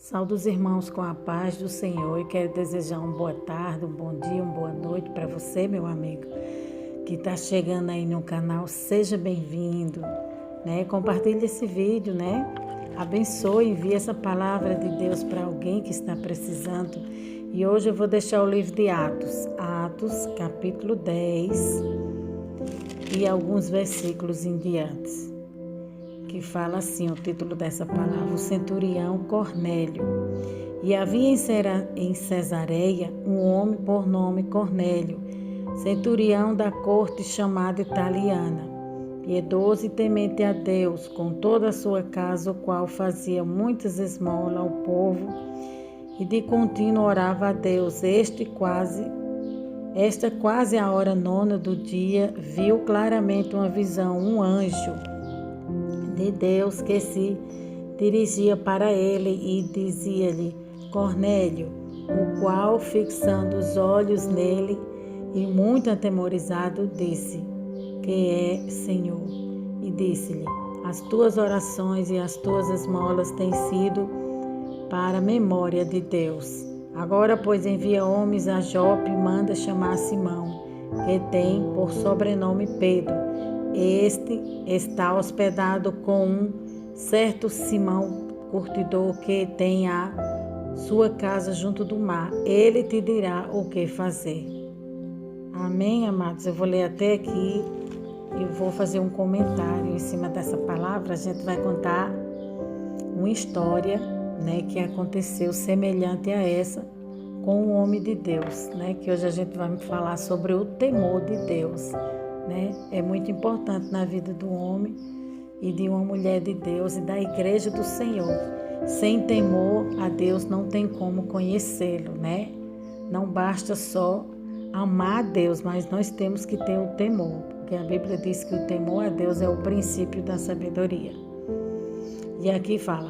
Saúdo os irmãos com a paz do Senhor e quero desejar uma boa tarde, um bom dia, uma boa noite para você, meu amigo, que está chegando aí no canal. Seja bem-vindo, né? Compartilhe esse vídeo, né? Abençoe, envie essa palavra de Deus para alguém que está precisando. E hoje eu vou deixar o livro de Atos, capítulo 10 e alguns versículos em diante, que fala assim, o título dessa palavra: o centurião Cornélio. E havia em Cesareia um homem por nome Cornélio, centurião da corte chamada italiana, piedoso e temente a Deus, com toda a sua casa, o qual fazia muitas esmolas ao povo e de contínuo orava a Deus. Esta quase a hora nona do dia, viu claramente uma visão, um anjo de Deus que se dirigia para ele e dizia-lhe: Cornélio, o qual, fixando os olhos nele e muito atemorizado, disse: Que é, Senhor? E disse-lhe: As tuas orações e as tuas esmolas têm sido para a memória de Deus. Agora, pois, envia homens a Jope e manda chamar Simão, que tem por sobrenome Pedro. Este está hospedado com um certo Simão, curtidor, que tem a sua casa junto do mar. Ele te dirá o que fazer. Amém, amados? Eu vou ler até aqui e vou fazer um comentário em cima dessa palavra. A gente vai contar uma história, né, que aconteceu semelhante a essa com o homem de Deus, né? Que hoje a gente vai falar sobre o temor de Deus. Né? É muito importante na vida do homem e de uma mulher de Deus e da igreja do Senhor. Sem temor a Deus não tem como conhecê-lo, né? Não basta só amar a Deus, mas nós temos que ter o temor, porque a Bíblia diz que o temor a Deus é o princípio da sabedoria. E aqui fala: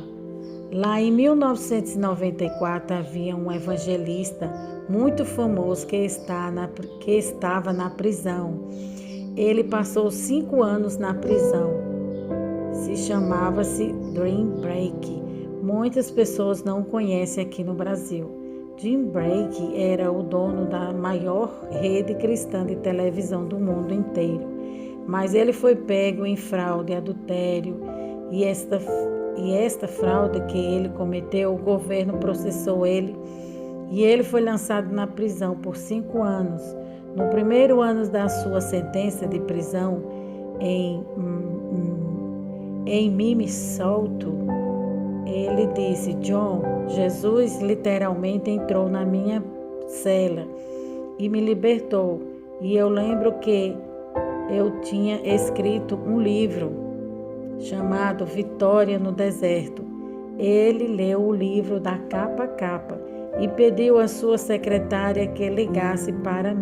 lá em 1994 havia um evangelista muito famoso que estava na prisão. Ele passou 5 anos na prisão. Chamava-se Jim Brak. Muitas pessoas não o conhecem aqui no Brasil. Jim Brak era o dono da maior rede cristã de televisão do mundo inteiro. Mas ele foi pego em fraude e adultério. E esta fraude que ele cometeu, o governo processou ele. E ele foi lançado na prisão por 5 anos. No primeiro ano da sua sentença de prisão em Minnesota, ele disse: John, Jesus literalmente entrou na minha cela e me libertou. E eu lembro que eu tinha escrito um livro chamado Vitória no Deserto. Ele leu o livro da capa a capa e pediu à sua secretária que ligasse para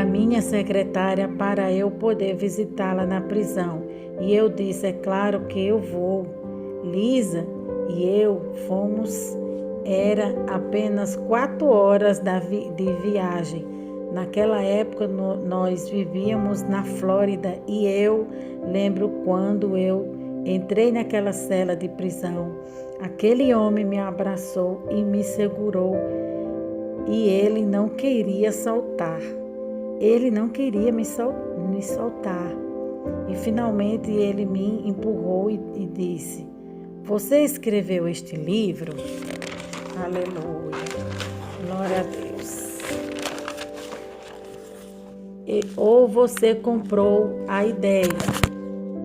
minha secretária, para eu poder visitá-la na prisão. E eu disse: é claro que eu vou. Lisa e eu fomos, era apenas 4 horas de viagem. Naquela época nós vivíamos na Flórida e eu lembro quando eu entrei naquela cela de prisão. Aquele homem me abraçou e me segurou e ele não queria soltar. Ele não queria me soltar. E finalmente ele me empurrou e disse: Você escreveu este livro? Aleluia. Glória a Deus. Ou você comprou a ideia?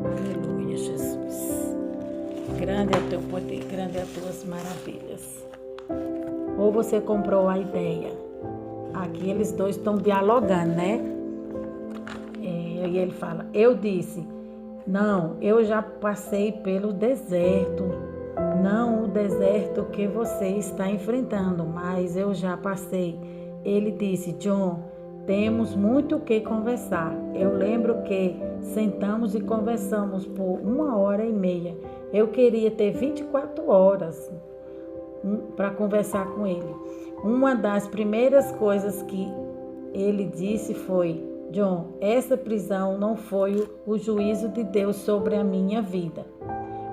Aleluia, Jesus. Grande é o teu poder, grande é as tuas maravilhas. Ou você comprou a ideia? Aqui eles dois estão dialogando, né? E ele fala: eu disse, não, eu já passei pelo deserto. Não o deserto que você está enfrentando, mas eu já passei. Ele disse: John, temos muito o que conversar. Eu lembro que sentamos e conversamos por 1h30. Eu queria ter 24 horas para conversar com ele. Uma das primeiras coisas que ele disse foi: John, essa prisão não foi o juízo de Deus sobre a minha vida,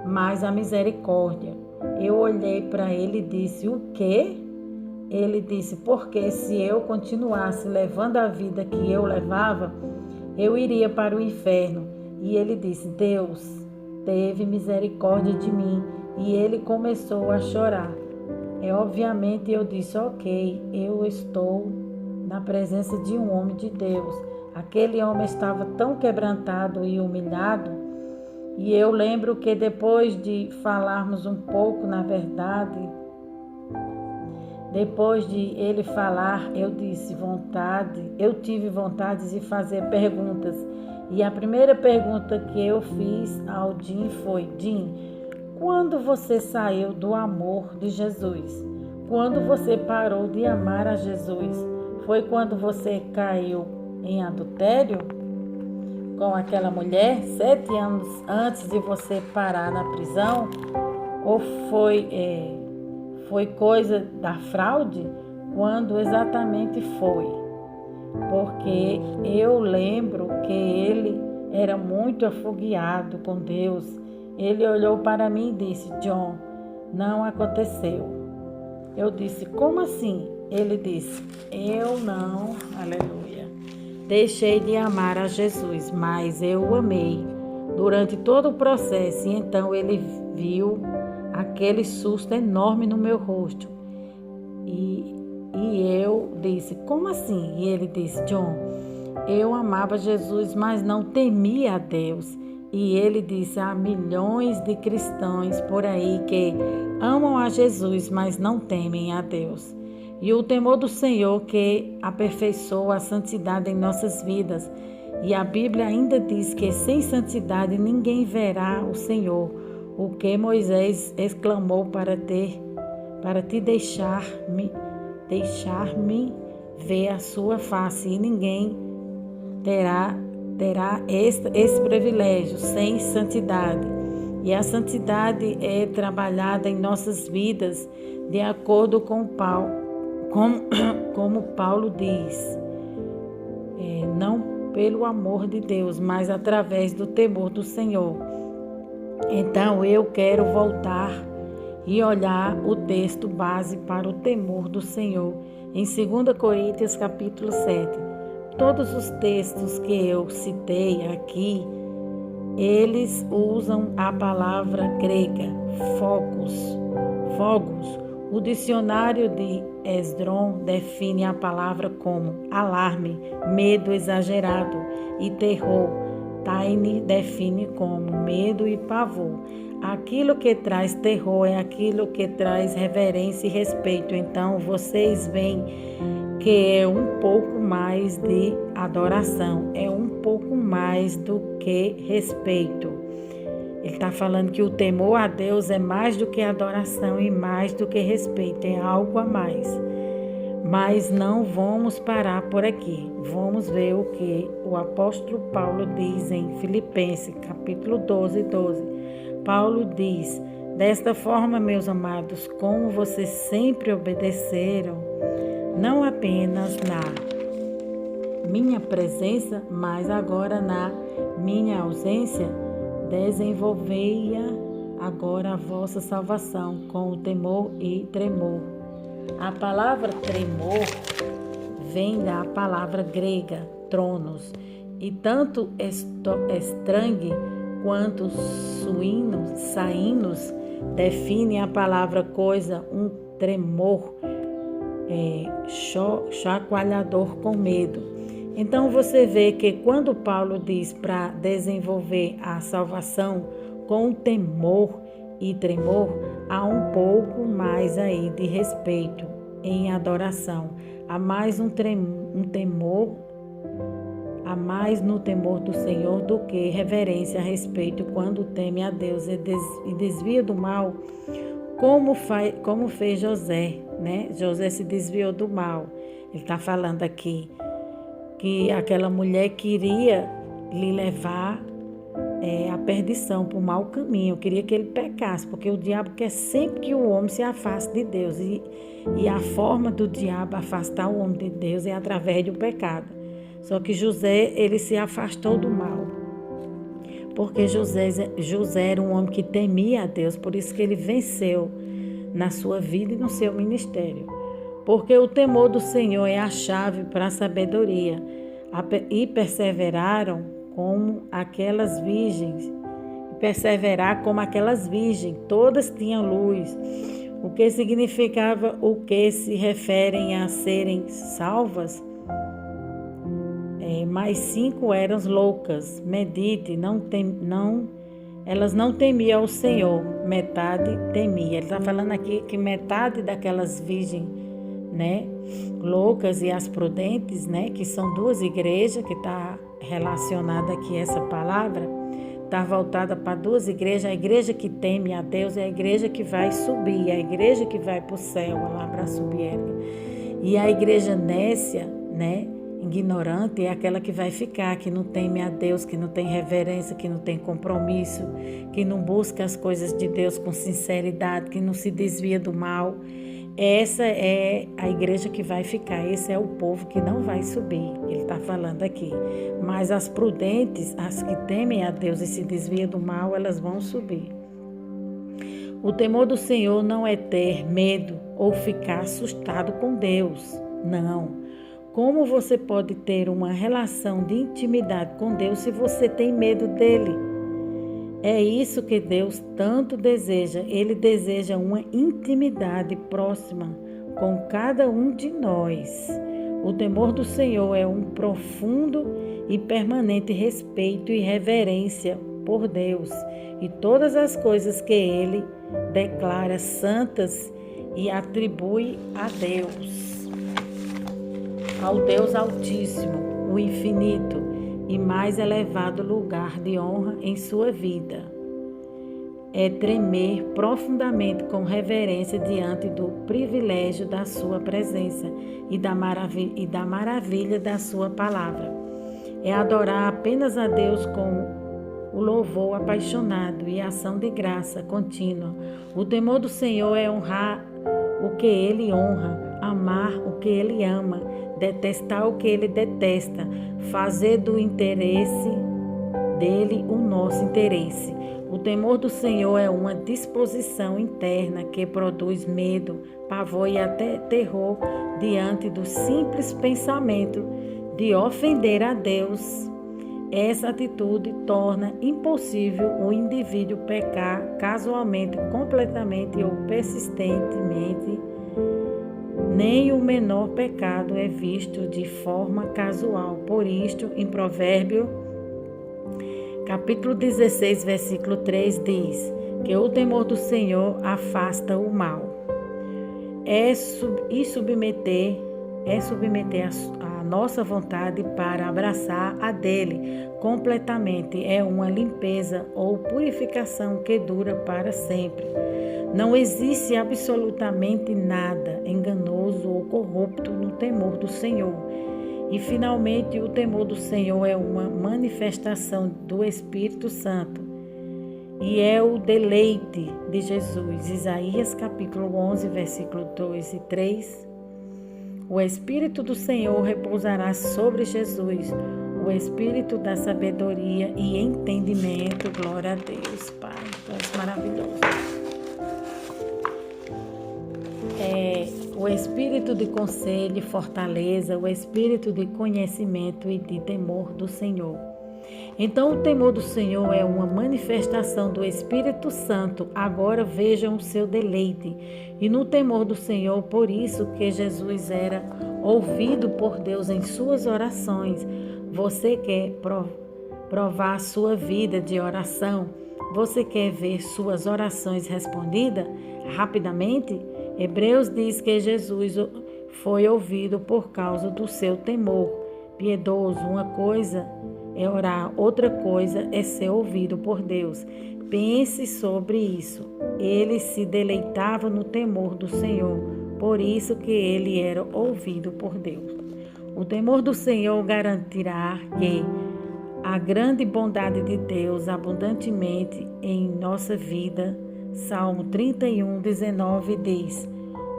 mas a misericórdia. Eu olhei para ele e disse: o quê? Ele disse: porque se eu continuasse levando a vida que eu levava, eu iria para o inferno. E ele disse: Deus teve misericórdia de mim. E ele começou a chorar. Obviamente eu disse: ok, eu estou na presença de um homem de Deus. Aquele homem estava tão quebrantado e humilhado. E eu lembro que depois de falarmos um pouco, na verdade, depois de ele falar, eu tive vontade de fazer perguntas. E a primeira pergunta que eu fiz ao Jim foi: Jim, quando você saiu do amor de Jesus? Quando você parou de amar a Jesus? Foi quando você caiu em adultério com aquela mulher 7 anos antes de você parar na prisão? Ou foi coisa da fraude? Quando exatamente foi? Porque eu lembro que ele era muito afogueado com Deus. Ele olhou para mim e disse: John, não aconteceu. Eu disse: como assim? Ele disse: eu não, aleluia, deixei de amar a Jesus, mas eu o amei durante todo o processo. E então ele viu aquele susto enorme no meu rosto. E eu disse: como assim? E ele disse: John, eu amava Jesus, mas não temia a Deus. E ele disse: há milhões de cristãos por aí que amam a Jesus, mas não temem a Deus. E o temor do Senhor que aperfeiçoa a santidade em nossas vidas. E a Bíblia ainda diz que sem santidade ninguém verá o Senhor. O que Moisés exclamou para te deixar-me ver a sua face, e ninguém terá esse privilégio sem santidade. E a santidade é trabalhada em nossas vidas de acordo com como Paulo diz, não pelo amor de Deus, mas através do temor do Senhor. Então eu quero voltar e olhar o texto base para o temor do Senhor em 2 Coríntios capítulo 7. Todos os textos que eu citei aqui, eles usam a palavra grega, phogos. O dicionário de Esdron define a palavra como alarme, medo exagerado, e terror. Taine define como medo e pavor. Aquilo que traz terror é aquilo que traz reverência e respeito. Então vocês veem que é um pouco mais de adoração, é um pouco mais do que respeito. Ele está falando que o temor a Deus é mais do que adoração e mais do que respeito, é algo a mais. Mas não vamos parar por aqui. Vamos ver o que o apóstolo Paulo diz em Filipenses, capítulo 12. Paulo diz: desta forma, meus amados, como vocês sempre obedeceram, não apenas na minha presença, mas agora na minha ausência, desenvolvei-a agora a vossa salvação com o temor e tremor. A palavra tremor vem da palavra grega tronos, e tanto estrangue quanto sainos define a palavra coisa, um tremor chacoalhador com medo. Então você vê que quando Paulo diz para desenvolver a salvação com temor e tremor, há um pouco mais aí de respeito em adoração. Há mais um temor, há mais no temor do Senhor do que reverência a respeito quando teme a Deus e desvia do mal, como fez José, né? José se desviou do mal. Ele está falando aqui que aquela mulher queria lhe levar a perdição, para o mau caminho, queria que ele pecasse, porque o diabo quer sempre que o homem se afaste de Deus, e a forma do diabo afastar o homem de Deus é através do pecado. Só que José, ele se afastou do mal, porque José era um homem que temia a Deus, por isso que ele venceu na sua vida e no seu ministério. Porque o temor do Senhor é a chave para a sabedoria. E perseveraram como aquelas virgens. Perseverar como aquelas virgens, todas tinham luz. O que significava o que se referem a serem salvas? Mais 5 eram loucas. Medite, elas não temiam ao Senhor, metade temia. Ele está falando aqui que metade daquelas virgens, né, loucas e as prudentes, né, que são 2 igrejas, que está relacionada aqui essa palavra, está voltada para 2 igrejas. A igreja que teme a Deus é a igreja que vai subir, a igreja que vai para o céu, lá para subir. E a igreja nécia, né, ignorante, é aquela que vai ficar, que não teme a Deus, que não tem reverência, que não tem compromisso, que não busca as coisas de Deus com sinceridade, que não se desvia do mal. Essa é a igreja que vai ficar, esse é o povo que não vai subir, ele está falando aqui. Mas as prudentes, as que temem a Deus e se desviam do mal, elas vão subir. O temor do Senhor não é ter medo ou ficar assustado com Deus, não. Como você pode ter uma relação de intimidade com Deus se você tem medo dele? É isso que Deus tanto deseja. Ele deseja uma intimidade próxima com cada um de nós. O temor do Senhor é um profundo e permanente respeito e reverência por Deus e todas as coisas que ele declara santas e atribui a Deus. Ao Deus Altíssimo, o infinito e mais elevado lugar de honra em sua vida. É tremer profundamente com reverência diante do privilégio da sua presença e da maravilha da sua palavra. É adorar apenas a Deus com o louvor apaixonado e ação de graça contínua. O temor do Senhor é honrar o que ele honra, amar o que ele ama, detestar o que ele detesta, fazer do interesse dele o nosso interesse. O temor do Senhor é uma disposição interna que produz medo, pavor e até terror diante do simples pensamento de ofender a Deus. Essa atitude torna impossível o indivíduo pecar casualmente, completamente ou persistentemente. Nem o menor pecado é visto de forma casual. Por isto, em Provérbio, capítulo 16, versículo 3, diz que o temor do Senhor afasta o mal. Submeter a nossa vontade para abraçar a dele completamente. É uma limpeza ou purificação que dura para sempre. Não existe absolutamente nada enganoso ou corrupto no temor do Senhor. E, finalmente, o temor do Senhor é uma manifestação do Espírito Santo e é o deleite de Jesus. Isaías, capítulo 11, versículo 2 e 3. O Espírito do Senhor repousará sobre Jesus, o Espírito da sabedoria e entendimento. Glória a Deus, Pai. É maravilhoso. O espírito de conselho e fortaleza, o espírito de conhecimento e de temor do Senhor. Então, o temor do Senhor é uma manifestação do Espírito Santo. Agora vejam o seu deleite. E no temor do Senhor, por isso que Jesus era ouvido por Deus em suas orações. Você quer provar a sua vida de oração? Você quer ver suas orações respondidas rapidamente? Hebreus diz que Jesus foi ouvido por causa do seu temor piedoso. Uma coisa é orar, outra coisa é ser ouvido por Deus. Pense sobre isso. Ele se deleitava no temor do Senhor, por isso que ele era ouvido por Deus. O temor do Senhor garantirá que a grande bondade de Deus abundantemente em nossa vida. Salmo 31, 19 diz: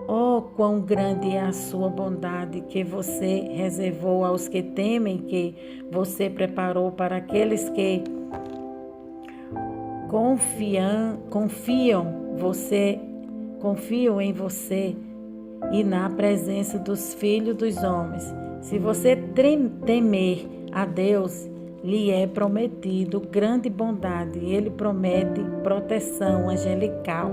Oh, quão grande é a sua bondade que você reservou aos que temem, que você preparou para aqueles que confiam. Você confio em você e na presença dos filhos dos homens. Se você temer a Deus, lhe é prometido grande bondade. Ele promete proteção angelical.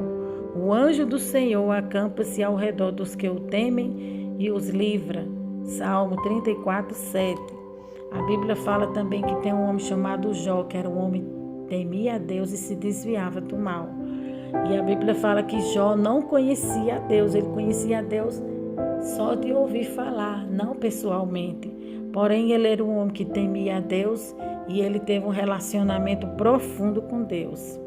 O anjo do Senhor acampa-se ao redor dos que o temem e os livra. Salmo 34, 7. A Bíblia fala também que tem um homem chamado Jó, que era um homem que temia a Deus e se desviava do mal. E a Bíblia fala que Jó não conhecia a Deus, ele conhecia a Deus só de ouvir falar, não pessoalmente. Porém, ele era um homem que temia a Deus e ele teve um relacionamento profundo com Deus.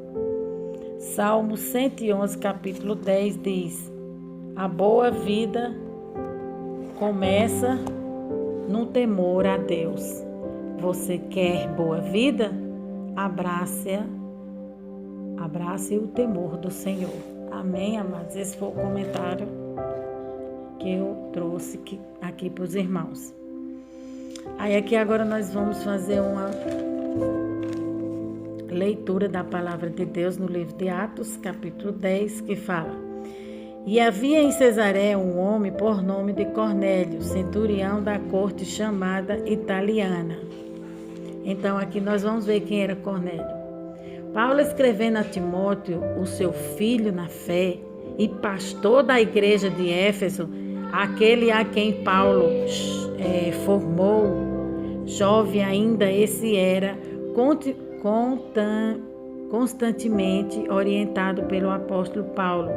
Salmo 111, capítulo 10 diz: a boa vida começa no temor a Deus. Você quer boa vida? Abrace o temor do Senhor. Amém, amados? Esse foi o comentário que eu trouxe aqui para os irmãos. Aí aqui agora nós vamos fazer uma leitura da palavra de Deus no livro de Atos, capítulo 10, que fala: e havia em Cesareia um homem por nome de Cornélio, centurião da corte chamada italiana. Então aqui nós vamos ver quem era Cornélio. Paulo, escrevendo a Timóteo, o seu filho na fé e pastor da igreja de Éfeso, aquele a quem Paulo formou, jovem ainda esse era, constantemente orientado pelo apóstolo Paulo.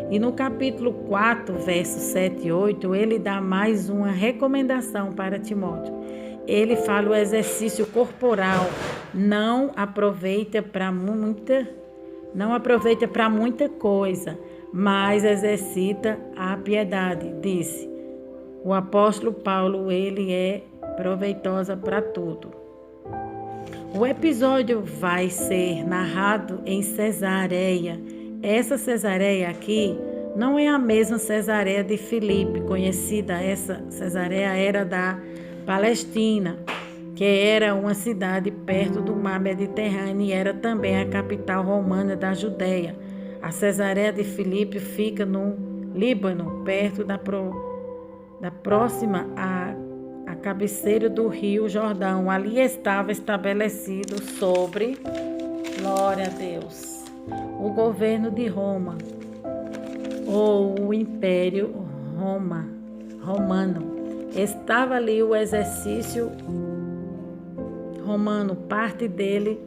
E no capítulo 4, versos 7 e 8, ele dá mais uma recomendação para Timóteo. Ele fala: o exercício corporal não aproveita para muita coisa, mas exercita a piedade. Disse o apóstolo Paulo, ele é proveitosa para tudo. O episódio vai ser narrado em Cesareia. Essa Cesareia aqui não é a mesma Cesareia de Filipe, conhecida. Essa Cesareia era da Palestina, que era uma cidade perto do mar Mediterrâneo e era também a capital romana da Judéia. A Cesareia de Filipe fica no Líbano, perto próxima à cabeceira do rio Jordão. Ali estava estabelecido sobre, glória a Deus, o governo de Roma, ou o Império Romano. Estava ali o exercício romano, parte dele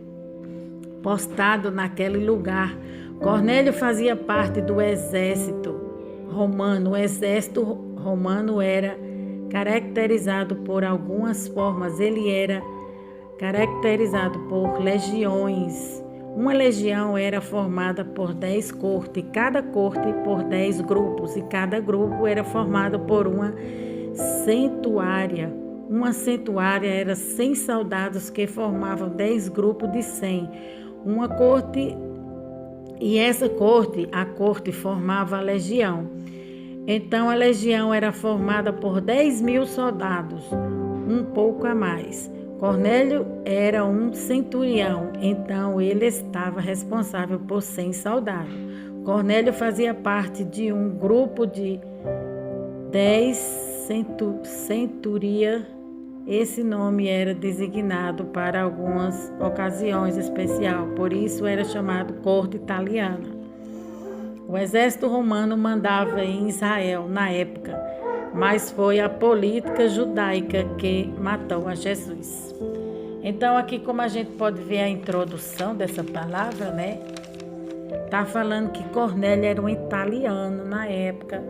postado naquele lugar. Cornélio fazia parte do exército romano. O exército romano era caracterizado por algumas formas. Ele era caracterizado por legiões. Uma legião era formada por 10 cortes, cada corte por 10 grupos, e cada grupo era formado por uma centuária. Uma centuária era 100 soldados que formavam 10 grupos de 100. Uma corte, e essa corte, a corte formava a legião. Então a legião era formada por 10.000 soldados, um pouco a mais. Cornélio era um centurião, então ele estava responsável por 100 soldados. Cornélio fazia parte de um grupo de 10 centuria. Esse nome era designado para algumas ocasiões especiais, por isso era chamado corte italiana. O exército romano mandava em Israel na época, mas foi a política judaica que matou a Jesus. Então aqui, como a gente pode ver a introdução dessa palavra, né? Tá falando que Cornélio era um italiano na época,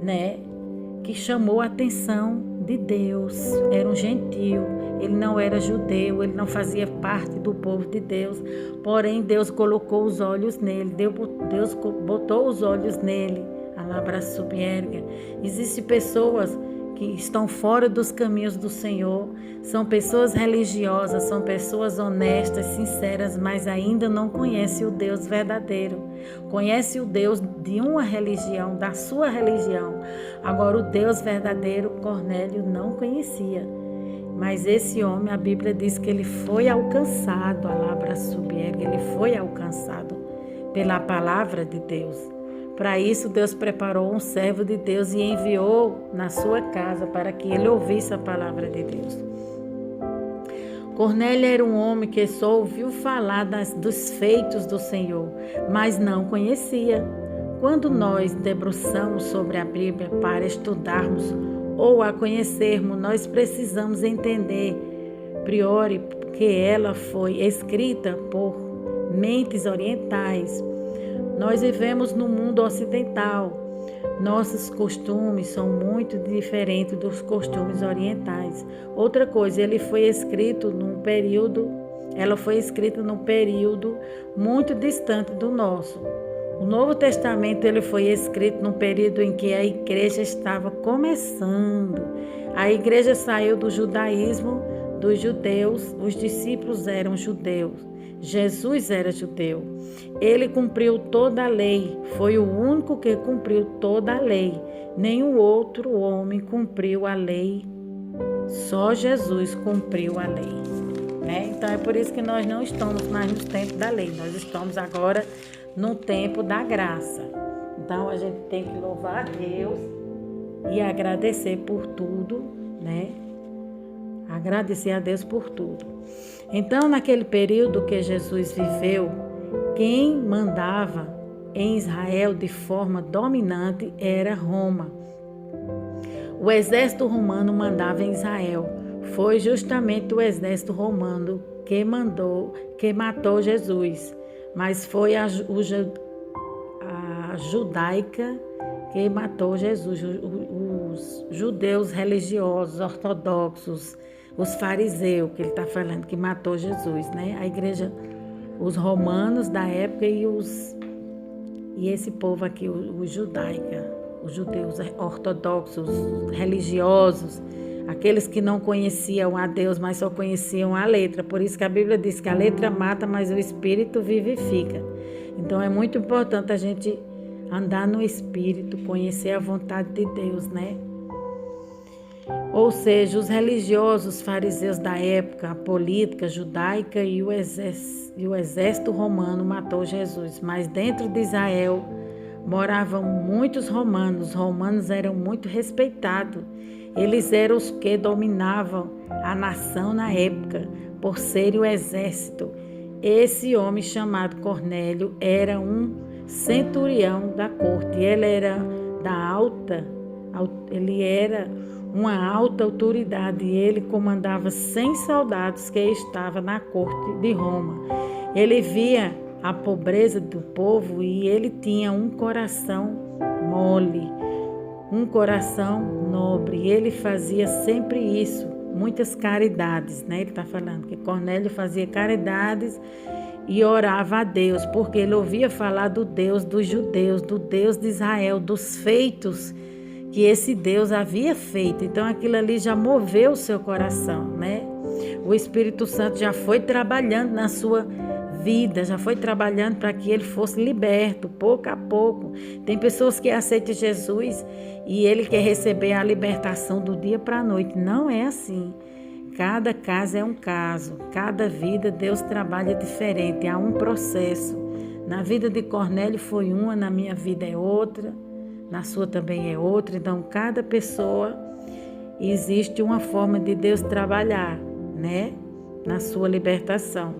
né? Que chamou a atenção de Deus, era um gentio, ele não era judeu, ele não fazia parte do povo de Deus, porém Deus colocou os olhos nele, Deus botou os olhos nele. Alabraçubierga. Existem pessoas que estão fora dos caminhos do Senhor, são pessoas religiosas, são pessoas honestas, sinceras, mas ainda não conhecem o Deus verdadeiro. Conhece o Deus de uma religião, da sua religião. Agora, o Deus verdadeiro, Cornélio não conhecia. Mas esse homem, a Bíblia diz que ele foi alcançado, Alabraçubierga, ele foi alcançado pela palavra de Deus. Para isso, Deus preparou um servo de Deus e enviou na sua casa para que ele ouvisse a palavra de Deus. Cornélio era um homem que só ouviu falar dos feitos do Senhor, mas não conhecia. Quando nós debruçamos sobre a Bíblia para estudarmos ou a conhecermos, nós precisamos entender, priori, que ela foi escrita por mentes orientais. Nós vivemos no mundo ocidental. Nossos costumes são muito diferentes dos costumes orientais. Outra coisa, ela foi escrita num período muito distante do nosso. O Novo Testamento ele foi escrito num período em que a igreja estava começando. A igreja saiu do judaísmo dos judeus, os discípulos eram judeus. Jesus era judeu. Ele cumpriu toda a lei. Foi o único que cumpriu toda a lei. Nenhum outro homem cumpriu a lei. Só Jesus cumpriu a lei. Então é por isso que nós não estamos mais no tempo da lei. Nós estamos agora no tempo da graça. Então a gente tem que louvar a Deus e agradecer por tudo, Agradecer a Deus por tudo. Então, naquele período que Jesus viveu, quem mandava em Israel de forma dominante era Roma. O exército romano mandava em Israel. Foi justamente o exército romano que matou Jesus. Mas foi a judaica que matou Jesus. Os judeus religiosos, ortodoxos, os fariseus, que ele está falando, que matou Jesus, A igreja, os romanos da época e esse povo aqui, os judaica, os judeus ortodoxos, religiosos, aqueles que não conheciam a Deus, mas só conheciam a letra. Por isso que a Bíblia diz que a letra mata, mas o Espírito vivifica. Então é muito importante a gente andar no Espírito, conhecer a vontade de Deus, Ou seja, os religiosos fariseus da época, a política judaica e o exército romano matou Jesus. Mas dentro de Israel moravam muitos romanos. Os romanos eram muito respeitados. Eles eram os que dominavam a nação na época, por serem o exército. Esse homem chamado Cornélio era um centurião da corte. Ele era uma alta autoridade e ele comandava 100 soldados que estavam na corte de Roma. Ele via a pobreza do povo e ele tinha um coração mole, um coração nobre. Ele fazia sempre isso, muitas caridades, Ele está falando que Cornélio fazia caridades e orava a Deus, porque ele ouvia falar do Deus dos judeus, do Deus de Israel, dos feitos que esse Deus havia feito. Então aquilo ali já moveu o seu coração, O Espírito Santo já foi trabalhando na sua vida, já foi trabalhando para que ele fosse liberto, pouco a pouco. Tem pessoas que aceitam Jesus e ele quer receber a libertação do dia para a noite. Não é assim. Cada caso é um caso, cada vida Deus trabalha diferente, há um processo. Na vida de Cornélio foi uma, na minha vida é outra, na sua também é outra. Então, cada pessoa existe uma forma de Deus trabalhar, na sua libertação.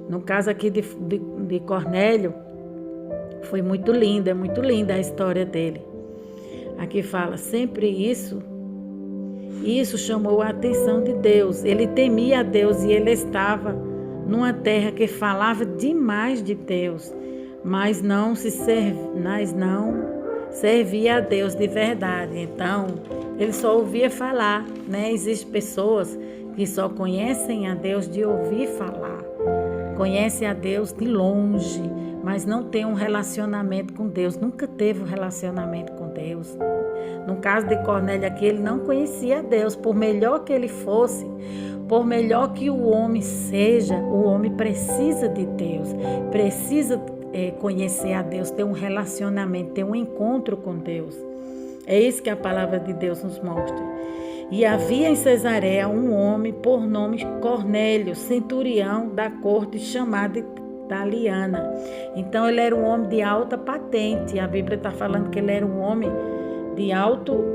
No caso aqui de Cornélio, foi muito linda a história dele. Aqui fala, sempre isso chamou a atenção de Deus. Ele temia a Deus e ele estava numa terra que falava demais de Deus, mas não servia a Deus de verdade. Então, ele só ouvia falar, Existem pessoas que só conhecem a Deus de ouvir falar, conhecem a Deus de longe, mas não tem um relacionamento com Deus, nunca teve um relacionamento com Deus. No caso de Cornélio aqui, ele não conhecia a Deus. Por melhor que ele fosse, por melhor que o homem seja, o homem precisa de Deus, precisa conhecer a Deus, ter um relacionamento, ter um encontro com Deus. É isso que a palavra de Deus nos mostra. E havia em Cesareia um homem por nome Cornélio, centurião da corte, chamado italiana. Então ele era um homem de alta patente. A Bíblia está falando que ele era um homem de alto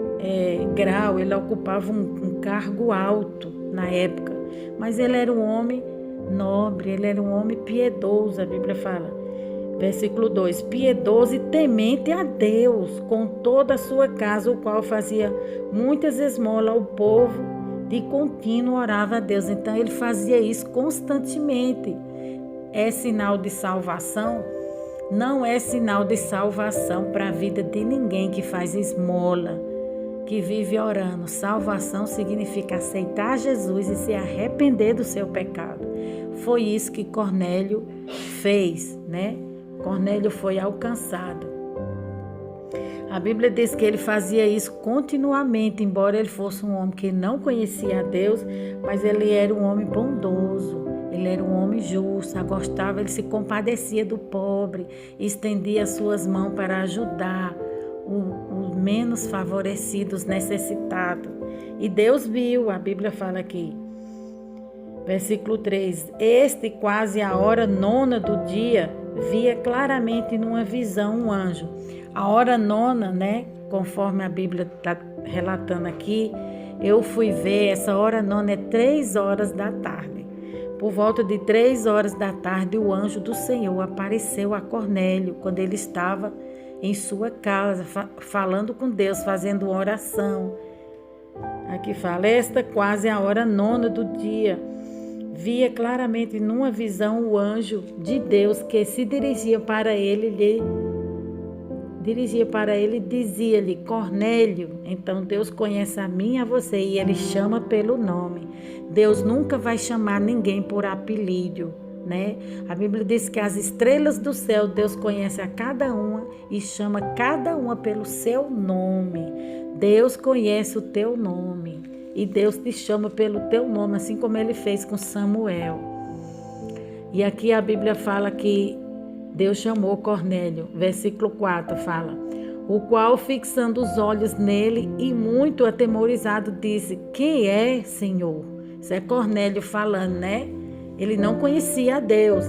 grau, ele ocupava um cargo alto na época. Mas ele era um homem nobre, ele era um homem piedoso, a Bíblia fala. Versículo 2, piedoso e temente a Deus, com toda a sua casa, o qual fazia muitas esmolas ao povo, de contínuo orava a Deus. Então ele fazia isso constantemente. É sinal de salvação? Não é sinal de salvação para a vida de ninguém que faz esmola, que vive orando. Salvação significa aceitar Jesus e se arrepender do seu pecado. Foi isso que Cornélio fez, né? Cornélio foi alcançado. A Bíblia diz que ele fazia isso continuamente, embora ele fosse um homem que não conhecia a Deus, mas ele era um homem bondoso, ele era um homem justo, ele se compadecia do pobre, estendia suas mãos para ajudar os menos favorecidos, necessitados. E Deus viu, a Bíblia fala aqui, versículo 3, quase a hora 9 do dia, via claramente numa visão um anjo. A hora 9, né? Conforme a Bíblia está relatando aqui, eu fui ver, essa hora 9 é 3 horas da tarde. Por volta de 3 horas da tarde, o anjo do Senhor apareceu a Cornélio, quando ele estava em sua casa, falando com Deus, fazendo uma oração. Aqui fala, quase a hora 9 do dia, via claramente numa visão o anjo de Deus que se dirigia para ele e dizia-lhe, Cornélio. Então Deus conhece a mim e a você e ele chama pelo nome. Deus nunca vai chamar ninguém por apelido, né? A Bíblia diz que as estrelas do céu Deus conhece a cada uma e chama cada uma pelo seu nome. Deus conhece o teu nome. E Deus te chama pelo teu nome, assim como ele fez com Samuel. E aqui a Bíblia fala que Deus chamou Cornélio. Versículo 4 fala, o qual, fixando os olhos nele e muito atemorizado, disse, quem é, Senhor? Isso é Cornélio falando, né? Ele não conhecia a Deus.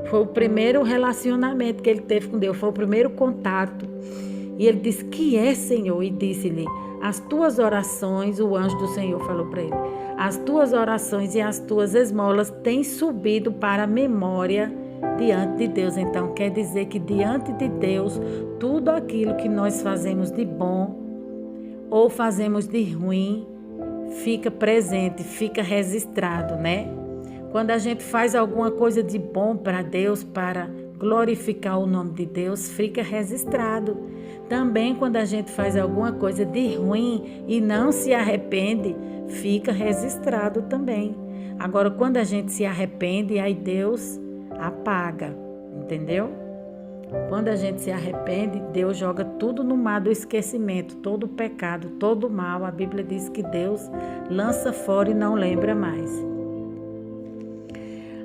Foi o primeiro relacionamento que ele teve com Deus, foi o primeiro contato. E ele disse, que é, Senhor? E disse-lhe, as tuas orações, o anjo do Senhor falou para ele, as tuas orações e as tuas esmolas têm subido para a memória diante de Deus. Então, quer dizer que diante de Deus, tudo aquilo que nós fazemos de bom ou fazemos de ruim, fica presente, fica registrado, né? Quando a gente faz alguma coisa de bom para Deus, para glorificar o nome de Deus, fica registrado. Também quando a gente faz alguma coisa de ruim e não se arrepende, fica registrado também. Agora, quando a gente se arrepende, aí Deus apaga, entendeu? Quando a gente se arrepende, Deus joga tudo no mar do esquecimento, todo o pecado, todo o mal. A Bíblia diz que Deus lança fora e não lembra mais.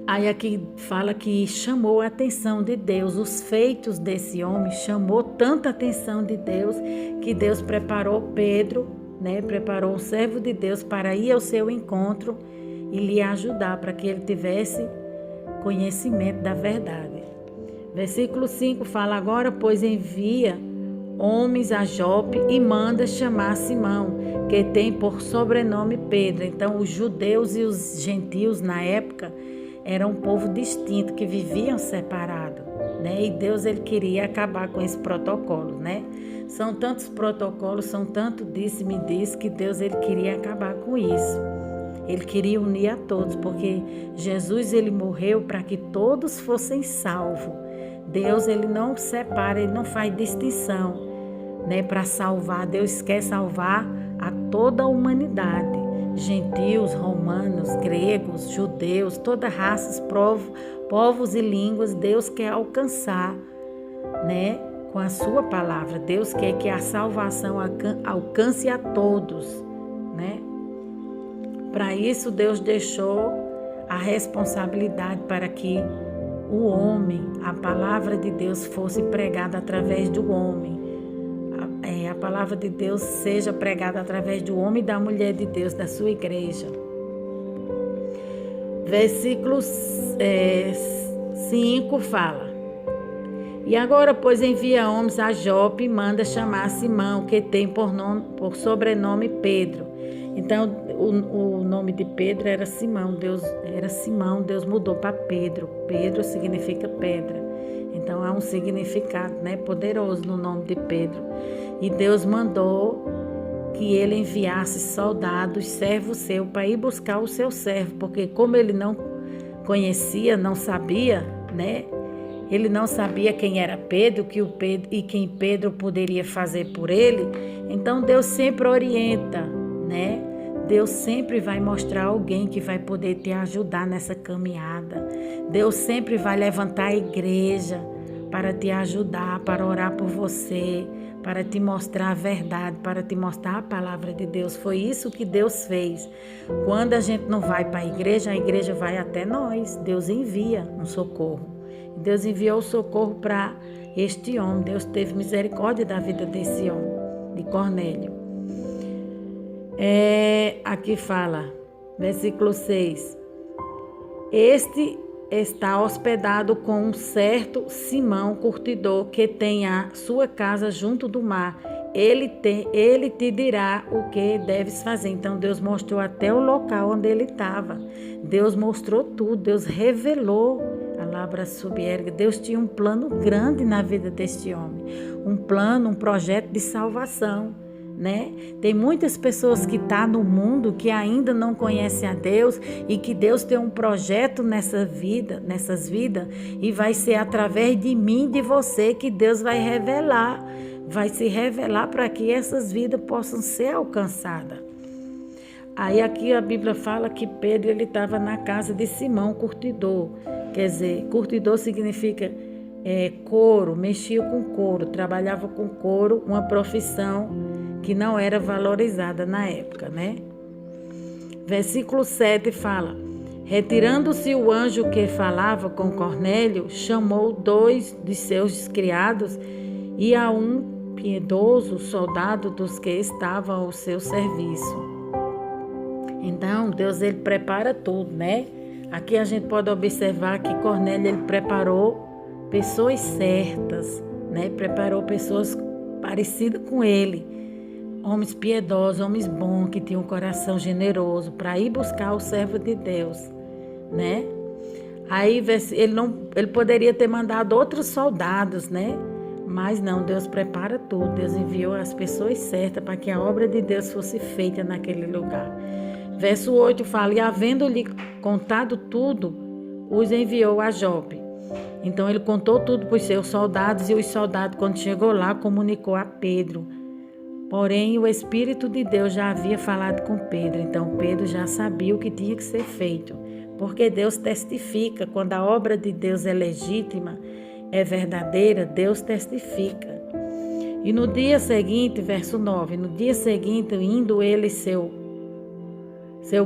Aí aqui fala que chamou a atenção de Deus, os feitos desse homem chamou tanta atenção de Deus, que Deus preparou Pedro, né? Preparou o servo de Deus para ir ao seu encontro e lhe ajudar, para que ele tivesse conhecimento da verdade. Versículo 5 fala, agora, pois, envia homens a Jope e manda chamar Simão, que tem por sobrenome Pedro. Então, os judeus e os gentios na época era um povo distinto, que viviam separados, né? E Deus, ele queria acabar com esse protocolo, né? São tantos protocolos, são tanto disse-me diz, que Deus, ele queria acabar com isso. Ele queria unir a todos, porque Jesus, ele morreu para que todos fossem salvos. Deus, ele não separa, ele não faz distinção, né? Para salvar, Deus quer salvar a toda a humanidade. Gentios, romanos, gregos, judeus, toda raças, povos e línguas, Deus quer alcançar, né? Com a sua palavra. Deus quer que a salvação alcance a todos, né? Para isso, Deus deixou a responsabilidade para que o homem, a palavra de Deus fosse pregada através do homem. A palavra de Deus seja pregada através do homem e da mulher de Deus, da sua igreja. Versículo 5 fala: E agora, pois, envia homens a Jope e manda chamar Simão, que tem por sobrenome Pedro. Então, o nome de Pedro era Simão. Deus mudou para Pedro. Pedro significa pedra. Então, há um significado, né, poderoso no nome de Pedro. E Deus mandou que ele enviasse soldados, servo seu, para ir buscar o seu servo, porque como ele não conhecia, não sabia, né? Ele não sabia quem era Pedro, e quem Pedro poderia fazer por ele. Então Deus sempre orienta, né? Deus sempre vai mostrar alguém que vai poder te ajudar nessa caminhada. Deus sempre vai levantar a igreja para te ajudar, para orar por você, para te mostrar a verdade, para te mostrar a palavra de Deus. Foi isso que Deus fez. Quando a gente não vai para a igreja vai até nós. Deus envia um socorro. Deus enviou o socorro para este homem. Deus teve misericórdia da vida desse homem, de Cornélio. Aqui fala, versículo 6. Este está hospedado com um certo Simão curtidor, que tem a sua casa junto do mar. Ele te dirá o que deves fazer. Então Deus mostrou até o local onde ele estava. Deus mostrou tudo. Deus revelou a palavra subérga. Deus tinha um plano grande na vida deste homem. Um plano, um projeto de salvação, né? Tem muitas pessoas que estão no mundo que ainda não conhecem a Deus e que Deus tem um projeto nessas vidas, e vai ser através de mim, de você, que Deus vai se revelar para que essas vidas possam ser alcançadas. Aí aqui a Bíblia fala que Pedro ele estava na casa de Simão, curtidor. Quer dizer, curtidor significa couro, mexia com couro, trabalhava com couro, uma profissão que não era valorizada na época, né? Versículo 7 fala: Retirando-se o anjo que falava com Cornélio, chamou 2 de seus criados e a um piedoso soldado dos que estavam ao seu serviço. Então, Deus ele prepara tudo, né? Aqui a gente pode observar que Cornélio ele preparou pessoas certas, né? Preparou pessoas parecidas com ele, homens piedosos, homens bons, que tinham um coração generoso, para ir buscar o servo de Deus, né? Aí ele poderia ter mandado outros soldados, né? Mas não, Deus prepara tudo. Deus enviou as pessoas certas para que a obra de Deus fosse feita naquele lugar. Verso 8 fala: E havendo-lhe contado tudo, os enviou a Jope. Então ele contou tudo para os seus soldados, e os soldados, quando chegou lá, comunicou a Pedro. Porém, o Espírito de Deus já havia falado com Pedro. Então Pedro já sabia o que tinha que ser feito. Porque Deus testifica. Quando a obra de Deus é legítima, é verdadeira, Deus testifica. E no dia seguinte, verso 9, no dia seguinte, indo ele seu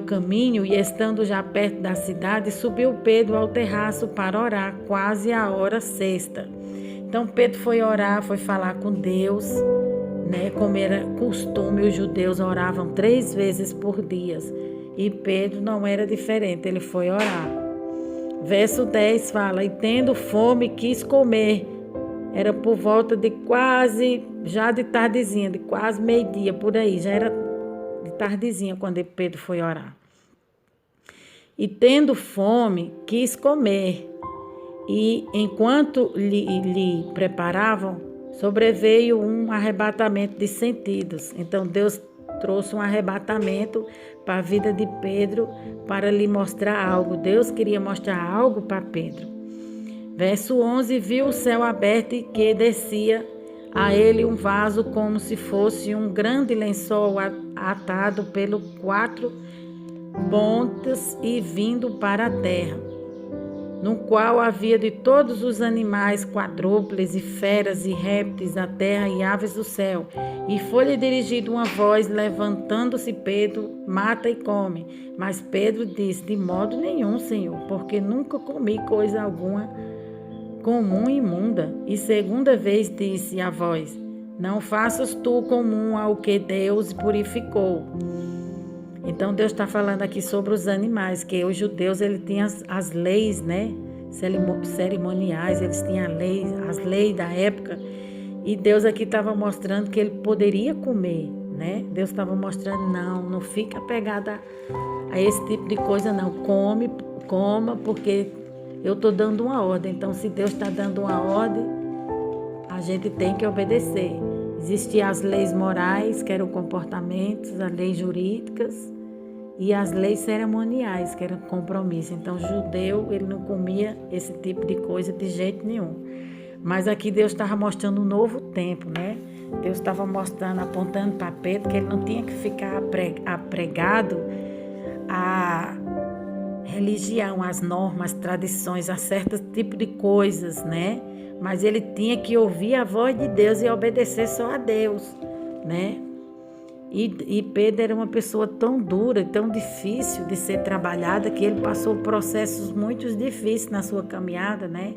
caminho, e estando já perto da cidade, subiu Pedro ao terraço para orar, quase a hora sexta. Então Pedro foi orar, foi falar com Deus, né? Como era costume, os judeus oravam 3 vezes por dia. E Pedro não era diferente, ele foi orar. Verso 10 fala: E tendo fome, quis comer. Era por volta de já de tardezinha, de quase meio-dia, por aí. Já era de tardezinha quando Pedro foi orar. E tendo fome, quis comer. E enquanto lhe preparavam, sobreveio um arrebatamento de sentidos. Então Deus trouxe um arrebatamento para a vida de Pedro, para lhe mostrar algo. Deus queria mostrar algo para Pedro. Verso 11: Viu o céu aberto e que descia a ele um vaso como se fosse um grande lençol atado pelos 4 pontas e vindo para a terra, no qual havia de todos os animais quadrúpedes e feras e répteis da terra e aves do céu. E foi-lhe dirigida uma voz, levantando-se Pedro: mata e come. Mas Pedro disse: de modo nenhum, Senhor, porque nunca comi coisa alguma comum e imunda. E segunda vez disse a voz: não faças tu comum ao que Deus purificou. Então Deus está falando aqui sobre os animais, que os judeus ele tinha as leis, né? cerimoniais, eles tinham as leis da época, e Deus aqui estava mostrando que ele poderia comer, né? Deus estava mostrando, não fica apegada a esse tipo de coisa, não. Coma, porque eu estou dando uma ordem. Então, se Deus está dando uma ordem, a gente tem que obedecer. Existiam as leis morais, que eram comportamentos, as leis jurídicas e as leis cerimoniais, que eram compromisso. Então, o judeu, ele não comia esse tipo de coisa de jeito nenhum. Mas aqui Deus estava mostrando um novo tempo, né? Deus estava mostrando, apontando para Pedro, que ele não tinha que ficar apregado à religião, às normas, tradições, a certos tipos de coisas, né? Mas ele tinha que ouvir a voz de Deus e obedecer só a Deus, né? E Pedro era uma pessoa tão dura, tão difícil de ser trabalhada, que ele passou processos muito difíceis na sua caminhada, né?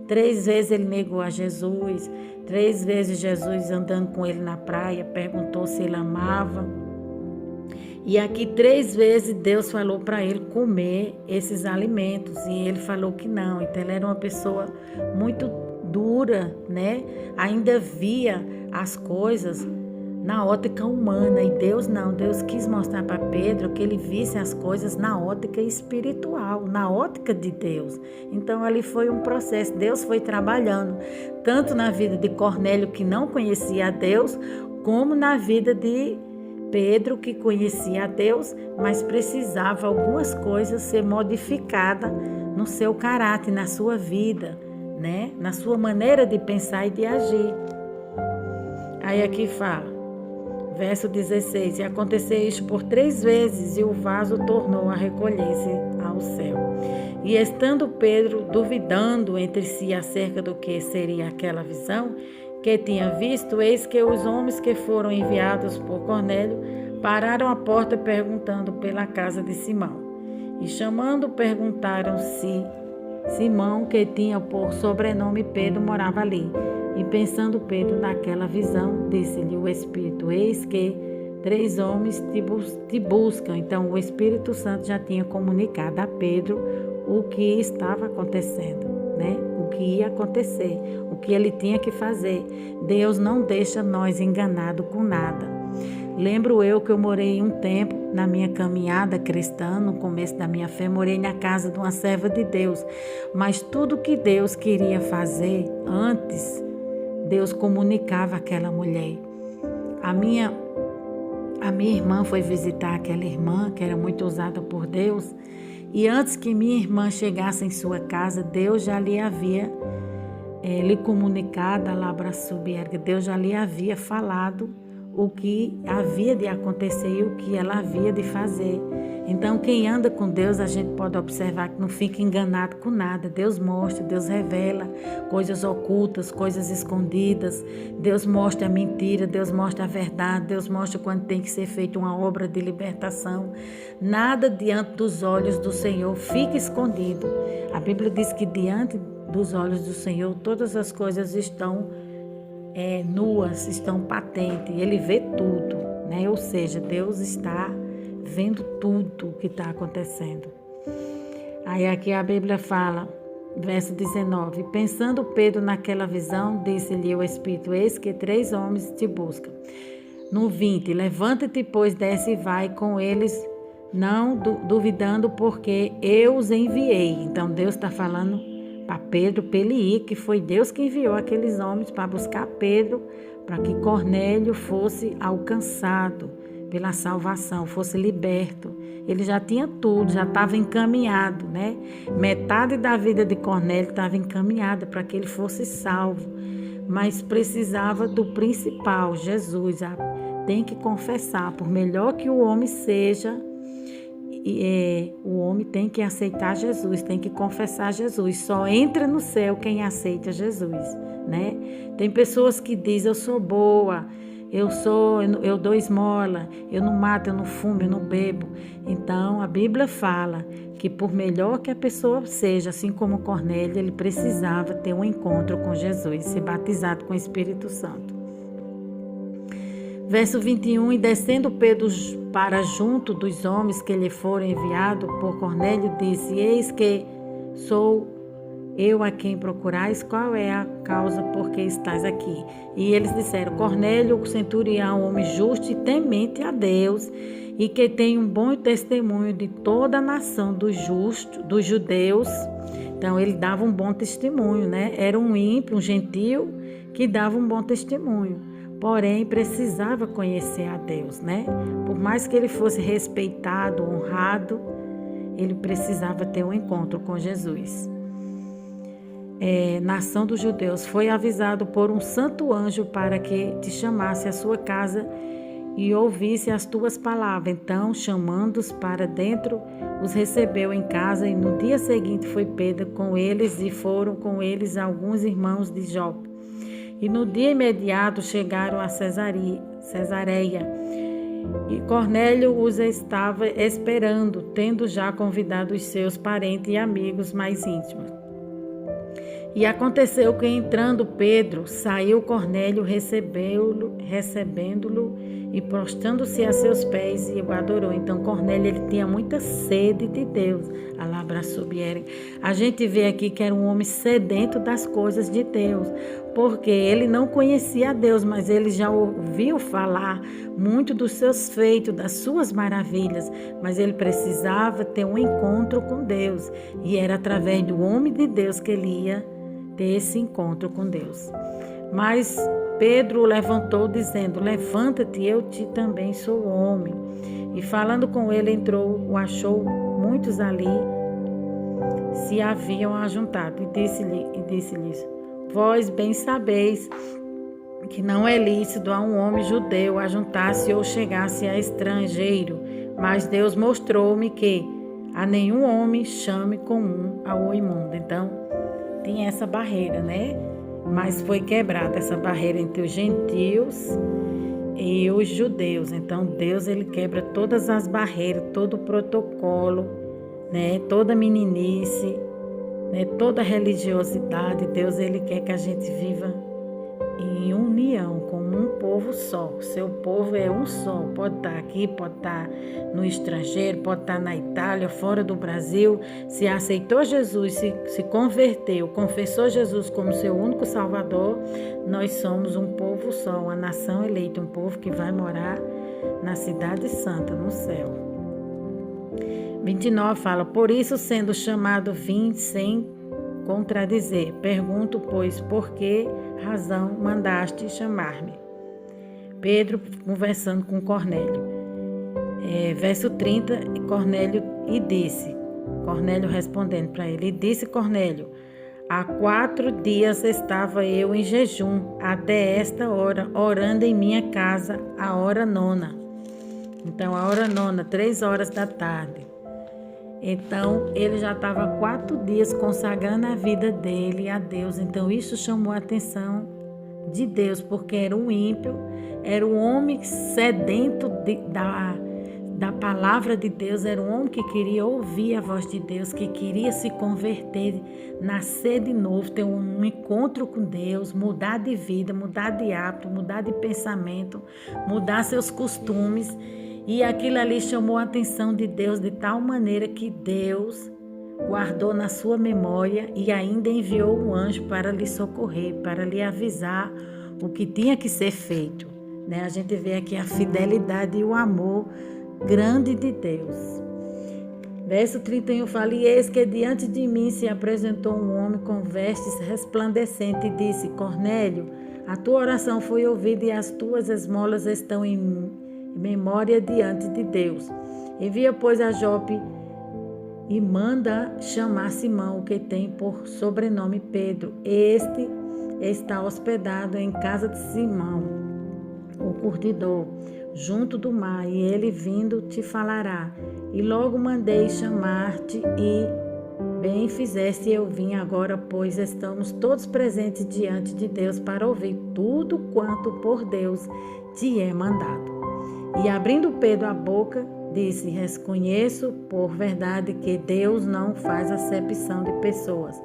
3 vezes ele negou a Jesus, 3 vezes Jesus andando com ele na praia, perguntou se ele amava. E aqui 3 vezes Deus falou para ele comer esses alimentos e ele falou que não. Então ele era uma pessoa muito dura, né? Ainda via as coisas na ótica humana, e Deus não. Deus quis mostrar para Pedro que ele visse as coisas na ótica espiritual, na ótica de Deus. Então ali foi um processo, Deus foi trabalhando, tanto na vida de Cornélio, que não conhecia a Deus, como na vida de Pedro, que conhecia a Deus, mas precisava algumas coisas ser modificadas no seu caráter, na sua vida, né? Na sua maneira de pensar e de agir. Aí aqui fala, verso 16, e aconteceu isto por 3 vezes, e o vaso tornou a recolher-se ao céu. E estando Pedro duvidando entre si acerca do que seria aquela visão que tinha visto, eis que os homens que foram enviados por Cornélio pararam à porta perguntando pela casa de Simão. E chamando, perguntaram se Simão, que tinha por sobrenome Pedro, morava ali. E pensando Pedro naquela visão, disse-lhe o Espírito, eis que 3 homens te buscam. Então o Espírito Santo já tinha comunicado a Pedro o que estava acontecendo, né? O que ia acontecer, o que ele tinha que fazer. Deus não deixa nós enganados com nada. Lembro eu que eu morei um tempo na minha caminhada cristã, no começo da minha fé, morei na casa de uma serva de Deus. Mas tudo que Deus queria fazer antes, Deus comunicava àquela mulher. A minha irmã foi visitar aquela irmã que era muito usada por Deus, e antes que minha irmã chegasse em sua casa, Deus já lhe havia lhe comunicado, Deus já lhe havia falado o que havia de acontecer e o que ela havia de fazer. Então, quem anda com Deus, a gente pode observar que não fica enganado com nada. Deus mostra, Deus revela coisas ocultas, coisas escondidas. Deus mostra a mentira, Deus mostra a verdade, Deus mostra quando tem que ser feita uma obra de libertação. Nada diante dos olhos do Senhor fica escondido. A Bíblia diz que diante dos olhos do Senhor todas as coisas estão nuas, estão patentes. Ele vê tudo, né? Ou seja, Deus está vendo tudo o que está acontecendo. Aí aqui a Bíblia fala, verso 19, pensando Pedro naquela visão, disse-lhe o Espírito, eis que 3 homens te buscam. No 20, levanta-te, pois, desce e vai com eles, não duvidando, porque eu os enviei. Então Deus está falando para Pedro, para ele ir, que foi Deus que enviou aqueles homens para buscar Pedro, para que Cornélio fosse alcançado pela salvação, fosse liberto. Ele já tinha tudo, já estava encaminhado, né? Metade da vida de Cornélio estava encaminhada para que ele fosse salvo, mas precisava do principal, Jesus. Tem que confessar, por melhor que o homem seja, o homem tem que aceitar Jesus, tem que confessar Jesus. Só entra no céu quem aceita Jesus, né? Tem pessoas que dizem, eu sou boa, eu dou esmola, eu não mato, eu não fumo, eu não bebo. Então, a Bíblia fala que por melhor que a pessoa seja, assim como Cornélio, ele precisava ter um encontro com Jesus, ser batizado com o Espírito Santo. Verso 21, e descendo Pedro para junto dos homens que lhe foram enviados por Cornélio, disse, eis que sou eu a quem procurais, qual é a causa por que estás aqui? E eles disseram, Cornélio, o centurião, homem justo e temente a Deus, e que tem um bom testemunho de toda a nação dos judeus. Então, ele dava um bom testemunho, né? Era um ímpio, um gentio, que dava um bom testemunho. Porém, precisava conhecer a Deus, né? Por mais que ele fosse respeitado, honrado, ele precisava ter um encontro com Jesus. Nação dos judeus, foi avisado por um santo anjo para que te chamasse à sua casa e ouvisse as tuas palavras. Então, chamando-os para dentro, os recebeu em casa, e no dia seguinte foi Pedro com eles, e foram com eles alguns irmãos de Jope. E no dia imediato chegaram a Cesareia, e Cornélio os estava esperando, tendo já convidado os seus parentes e amigos mais íntimos. E aconteceu que, entrando Pedro, saiu Cornélio, recebendo-lo e prostrando-se a seus pés, e o adorou. Então, Cornélio, ele tinha muita sede de Deus. A gente vê aqui que era um homem sedento das coisas de Deus, porque ele não conhecia a Deus, mas ele já ouviu falar muito dos seus feitos, das suas maravilhas, mas ele precisava ter um encontro com Deus, e era através do homem de Deus que ele ia ter esse encontro com Deus. Mas Pedro o levantou, dizendo, levanta-te, eu te também sou homem. E falando com ele, entrou, o achou muitos ali, se haviam ajuntado, e disse-lhes, vós bem sabeis que não é lícito a um homem judeu ajuntar-se ou chegar-se a estrangeiro, mas Deus mostrou-me que a nenhum homem chame comum ao imundo. Então, tinha essa barreira, né? Mas foi quebrada essa barreira entre os gentios e os judeus. Então, Deus, ele quebra todas as barreiras, todo o protocolo, né? Toda meninice, né? Toda religiosidade. Deus, ele quer que a gente viva em união, como um povo só. Seu povo é um só. Pode estar aqui, pode estar no estrangeiro, pode estar na Itália, fora do Brasil. Se aceitou Jesus, se converteu, confessou Jesus como seu único Salvador, nós somos um povo só, uma nação eleita, um povo que vai morar na cidade santa, no céu. 29 fala, por isso, sendo chamado, vim sem contradizer. Pergunto, pois, por que razão mandaste chamar-me? Pedro conversando com Cornélio. Verso 30, Cornélio respondendo para ele, e disse Cornélio, há 4 dias estava eu em jejum, até esta hora, orando em minha casa, a hora 9. Então, a hora 9, 3 horas da tarde. Então, ele já estava 4 dias consagrando a vida dele a Deus. Então, isso chamou a atenção de Deus, porque era um ímpio, era um homem sedento da palavra de Deus, era um homem que queria ouvir a voz de Deus, que queria se converter, nascer de novo, ter um encontro com Deus, mudar de vida, mudar de hábito, mudar de pensamento, mudar seus costumes. E aquilo ali chamou a atenção de Deus de tal maneira que Deus guardou na sua memória e ainda enviou um anjo para lhe socorrer, para lhe avisar o que tinha que ser feito. Né? A gente vê aqui a fidelidade e o amor grande de Deus. Verso 31 fala, e eis que diante de mim se apresentou um homem com vestes resplandecentes e disse, Cornélio, a tua oração foi ouvida e as tuas esmolas estão em memória diante de Deus. Envia, pois, a Jope e manda chamar Simão, que tem por sobrenome Pedro. Este está hospedado em casa de Simão, o curtidor, junto do mar, e ele vindo te falará. E logo mandei chamar-te, e bem fizeste, eu vim agora, pois estamos todos presentes diante de Deus para ouvir tudo quanto por Deus te é mandado. E abrindo Pedro a boca, disse, reconheço por verdade que Deus não faz acepção de pessoas,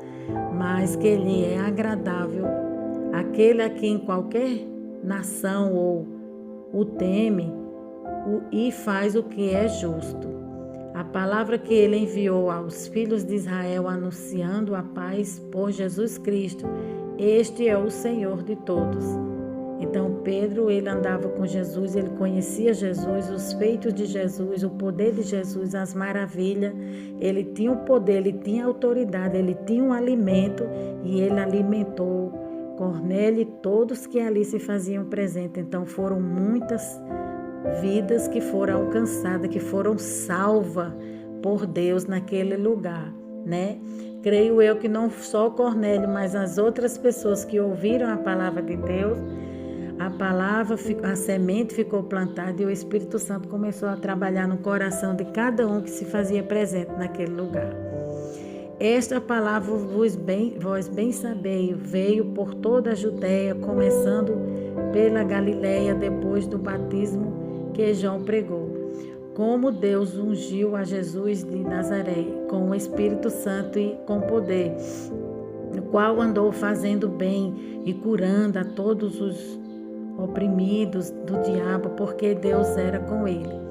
mas que lhe é agradável aquele a quem qualquer nação ou o teme e faz o que é justo. A palavra que ele enviou aos filhos de Israel, anunciando a paz por Jesus Cristo. Este é o Senhor de todos. Então Pedro, ele andava com Jesus, ele conhecia Jesus, os feitos de Jesus, o poder de Jesus, as maravilhas. Ele tinha o poder, ele tinha a autoridade, ele tinha um alimento e ele alimentou Cornélio e todos que ali se faziam presente. Então foram muitas vidas que foram alcançadas, que foram salvas por Deus naquele lugar, né? Creio eu que não só Cornélio, mas as outras pessoas que ouviram a palavra de Deus, a semente ficou plantada e o Espírito Santo começou a trabalhar no coração de cada um que se fazia presente naquele lugar. Esta palavra vós bem sabeis, veio por toda a Judéia, começando pela Galileia, depois do batismo que João pregou. Como Deus ungiu a Jesus de Nazaré com o Espírito Santo e com poder, o qual andou fazendo bem e curando a todos os oprimidos do diabo, porque Deus era com ele.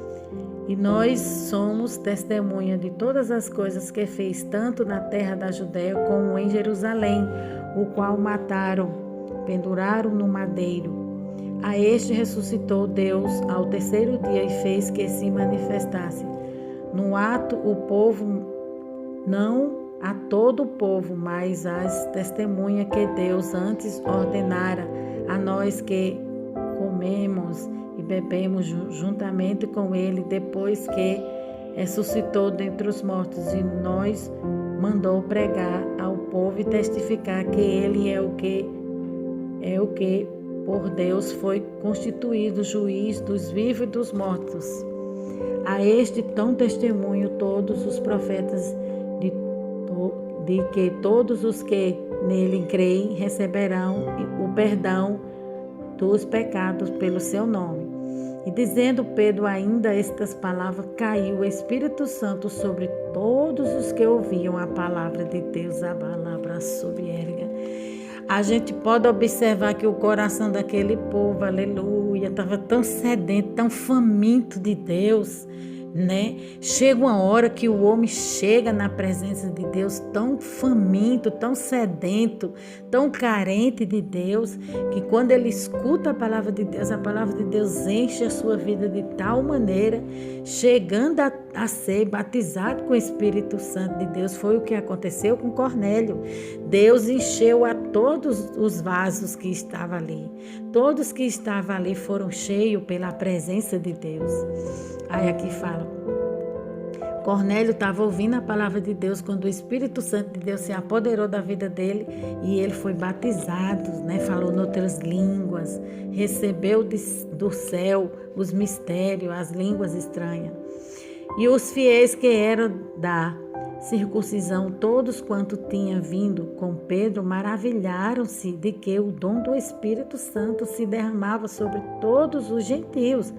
E nós somos testemunha de todas as coisas que fez, tanto na terra da Judéia como em Jerusalém, o qual mataram, penduraram no madeiro. A este ressuscitou Deus ao terceiro dia e fez que se manifestasse. No ato, o povo, não a todo o povo, mas as testemunhas que Deus antes ordenara a nós que comemos e bebemos juntamente com ele, depois que ressuscitou dentre os mortos, e nós mandou pregar ao povo e testificar que ele é o que por Deus foi constituído juiz dos vivos e dos mortos. A este dão testemunho todos os profetas de que todos os que nele creem receberão o perdão dos pecados pelo seu nome. E dizendo Pedro ainda estas palavras, caiu o Espírito Santo sobre todos os que ouviam a palavra de Deus, a palavra soberga. A gente pode observar que o coração daquele povo, aleluia, estava tão sedento, tão faminto de Deus, né? Chega uma hora que o homem chega na presença de Deus tão faminto, tão sedento, tão carente de Deus, que quando ele escuta a palavra de Deus enche a sua vida de tal maneira, chegando a ser batizado com o Espírito Santo de Deus. Foi o que aconteceu com Cornélio. Deus encheu a todos os vasos que estavam ali. Todos que estavam ali foram cheios pela presença de Deus. Aí aqui fala, Cornélio estava ouvindo a palavra de Deus quando o Espírito Santo de Deus se apoderou da vida dele e ele foi batizado, né? Falou em outras línguas, recebeu do céu os mistérios, as línguas estranhas. E os fiéis que eram da circuncisão, todos quanto tinham vindo com Pedro, maravilharam-se de que o dom do Espírito Santo se derramava sobre todos os gentios,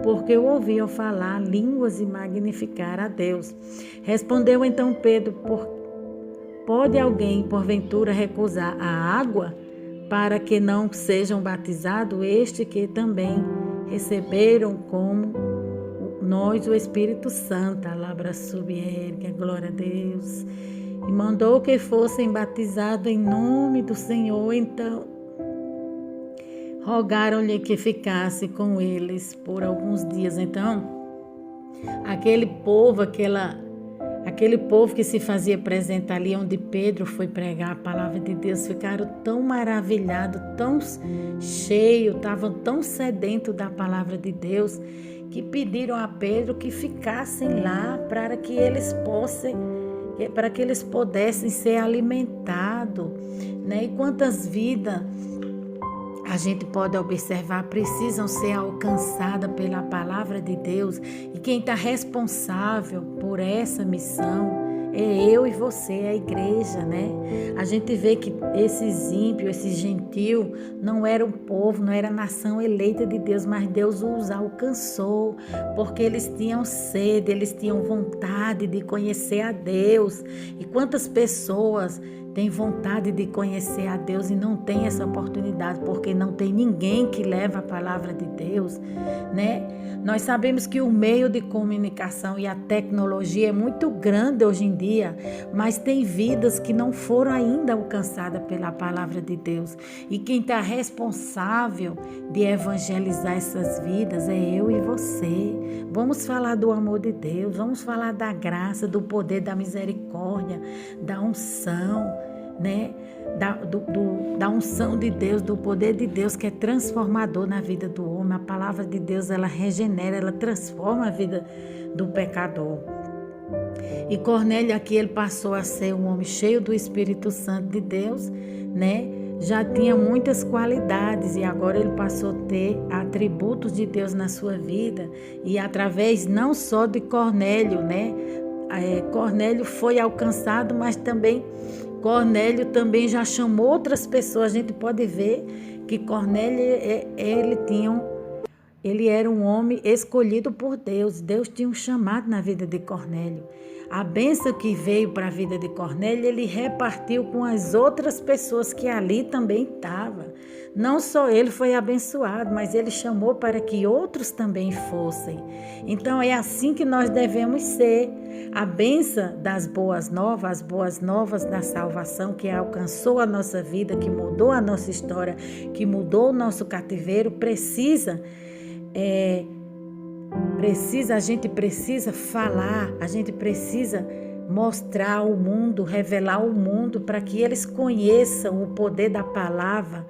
porque o ouviam falar línguas e magnificar a Deus. Respondeu então Pedro, pode alguém porventura recusar a água para que não sejam batizados este que também receberam como nós o Espírito Santo? Alabra subierga, glória a Deus. E mandou que fossem batizados em nome do Senhor. Então rogaram-lhe que ficasse com eles por alguns dias. Então, aquele povo que se fazia presente ali onde Pedro foi pregar a palavra de Deus, ficaram tão maravilhados, tão cheios, estavam tão sedentos da palavra de Deus, que pediram a Pedro que ficassem lá para que eles pudessem ser alimentados, né? E quantas vidas a gente pode observar precisam ser alcançadas pela palavra de Deus, e quem está responsável por essa missão é eu e você, a igreja, né? A gente vê que esses ímpios, esses gentios, não eram povo, não era nação eleita de Deus, mas Deus os alcançou, porque eles tinham sede, eles tinham vontade de conhecer a Deus. E quantas pessoas tem vontade de conhecer a Deus e não tem essa oportunidade, porque não tem ninguém que leva a palavra de Deus, né? Nós sabemos que o meio de comunicação e a tecnologia é muito grande hoje em dia, mas tem vidas que não foram ainda alcançadas pela palavra de Deus. E quem está responsável de evangelizar essas vidas é eu e você. Vamos falar do amor de Deus, vamos falar da graça, do poder, da misericórdia, da unção, né? Da unção de Deus, do poder de Deus que é transformador na vida do homem. A palavra de Deus, ela regenera, ela transforma a vida do pecador. E Cornélio aqui, ele passou a ser um homem cheio do Espírito Santo de Deus, né? Já tinha muitas qualidades e agora ele passou a ter atributos de Deus na sua vida, e através não só de Cornélio, né? Cornélio foi alcançado, mas também Cornélio também já chamou outras pessoas. A gente pode ver que Cornélio, ele era um homem escolhido por Deus. Deus tinha um chamado na vida de Cornélio. A bênção que veio para a vida de Cornélio, ele repartiu com as outras pessoas que ali também estavam. Não só ele foi abençoado, mas ele chamou para que outros também fossem. Então é assim que nós devemos ser. A bênção das boas novas, as boas novas da salvação que alcançou a nossa vida, que mudou a nossa história, que mudou o nosso cativeiro, a gente precisa falar, a gente precisa mostrar ao mundo, revelar ao mundo para que eles conheçam o poder da palavra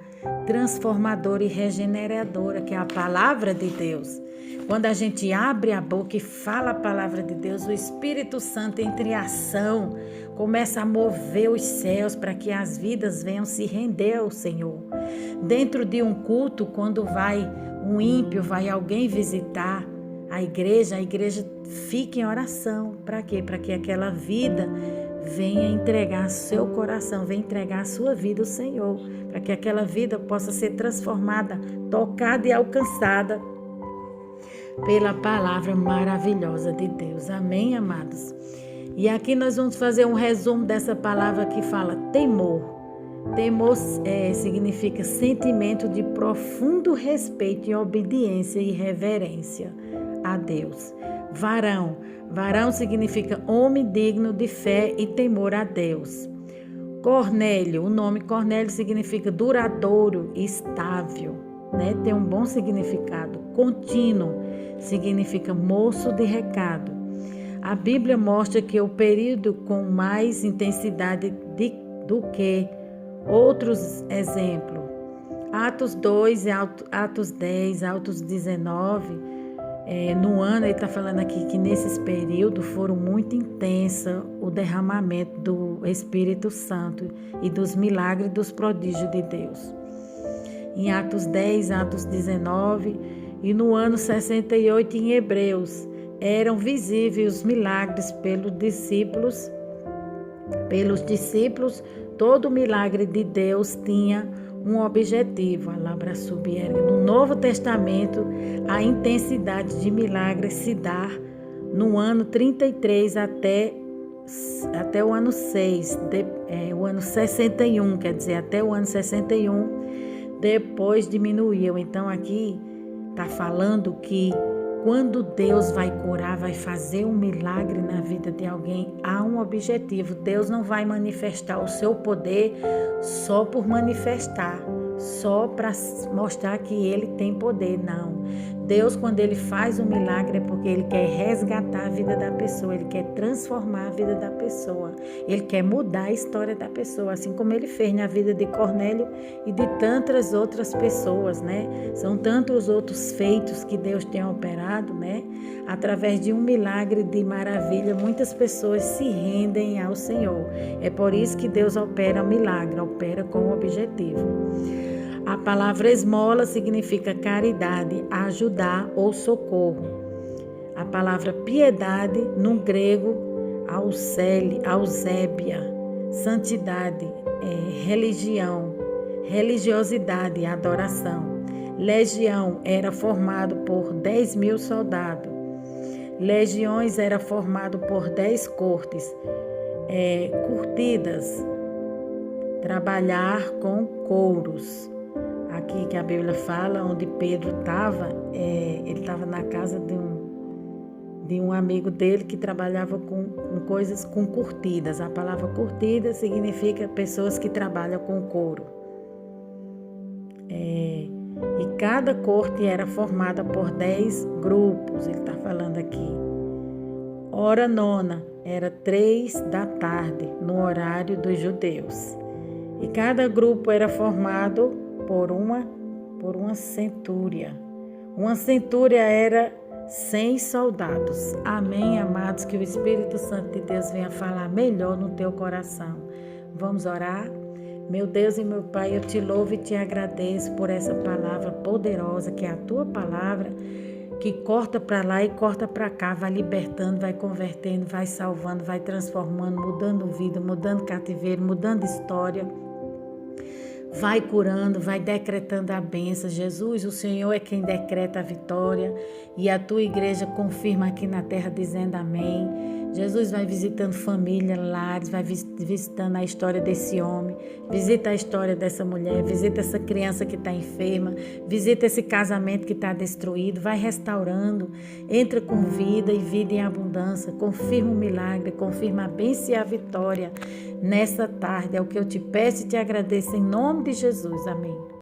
transformadora e regeneradora, que é a palavra de Deus. Quando a gente abre a boca e fala a palavra de Deus, o Espírito Santo entra em ação, começa a mover os céus para que as vidas venham se render ao Senhor. Dentro de um culto, quando vai um ímpio, vai alguém visitar a igreja fica em oração. Para quê? Para que aquela vida venha entregar seu coração, venha entregar a sua vida ao Senhor, para que aquela vida possa ser transformada, tocada e alcançada pela palavra maravilhosa de Deus. Amém, amados? E aqui nós vamos fazer um resumo dessa palavra que fala temor. Temor significa sentimento de profundo respeito e obediência e reverência a Deus. Varão. Varão significa homem digno de fé e temor a Deus. Cornélio. O nome Cornélio significa duradouro e estável, né? Tem um bom significado. Contínuo significa moço de recado. A Bíblia mostra que o período com mais intensidade do que outros exemplos. Atos 2, Atos 10, Atos 19, no ano, ele está falando aqui que nesses períodos foram muito intensos o derramamento do Espírito Santo e dos milagres e dos prodígios de Deus. Em Atos 10, Atos 19 e no ano 68 em Hebreus, eram visíveis os milagres pelos discípulos. Todo milagre de Deus tinha um objetivo. No Novo Testamento, a intensidade de milagres se dá no ano 33 até o ano 6, o ano 61, quer dizer, até o ano 61, depois diminuiu. Então aqui está falando que quando Deus vai curar, vai fazer um milagre na vida de alguém, há um objetivo. Deus não vai manifestar o seu poder só por manifestar, só para mostrar que Ele tem poder, não. Deus, quando Ele faz um milagre, é porque Ele quer resgatar a vida da pessoa, Ele quer transformar a vida da pessoa, Ele quer mudar a história da pessoa, assim como Ele fez na vida de Cornélio e de tantas outras pessoas, né? São tantos outros feitos que Deus tem operado, né? Através de um milagre de maravilha, muitas pessoas se rendem ao Senhor. É por isso que Deus opera milagre, opera com objetivo. A palavra esmola significa caridade, ajudar ou socorro. A palavra piedade, no grego, auzébia, santidade, religião, religiosidade, adoração. Legião era formado por 10.000 soldados. Legiões era formado por 10 cortes, curtidas. trabalhar com couros. Aqui que a Bíblia fala, onde Pedro estava, ele estava na casa de um amigo dele que trabalhava com coisas com curtidas. A palavra curtida significa pessoas que trabalham com couro. E cada corte era formada por 10 grupos, ele está falando aqui. Hora nona era 3 da tarde, no horário dos judeus. E cada grupo era formado por uma centúria. Uma centúria era 100 soldados. Amém, amados? Que o Espírito Santo de Deus venha falar melhor no teu coração. Vamos orar? Meu Deus e meu Pai, eu te louvo e te agradeço por essa palavra poderosa, que é a tua palavra, que corta para lá e corta para cá, vai libertando, vai convertendo, vai salvando, vai transformando, mudando vida, mudando cativeiro, mudando história. Vai curando, vai decretando a bênção. Jesus, o Senhor é quem decreta a vitória e a tua igreja confirma aqui na terra dizendo amém. Jesus vai visitando família, lares, vai visitando a história desse homem, visita a história dessa mulher, visita essa criança que está enferma, visita esse casamento que está destruído, vai restaurando, entra com vida e vida em abundância, confirma o milagre, confirma a bênção e a vitória nessa tarde. É o que eu te peço e te agradeço em nome de Jesus. Amém.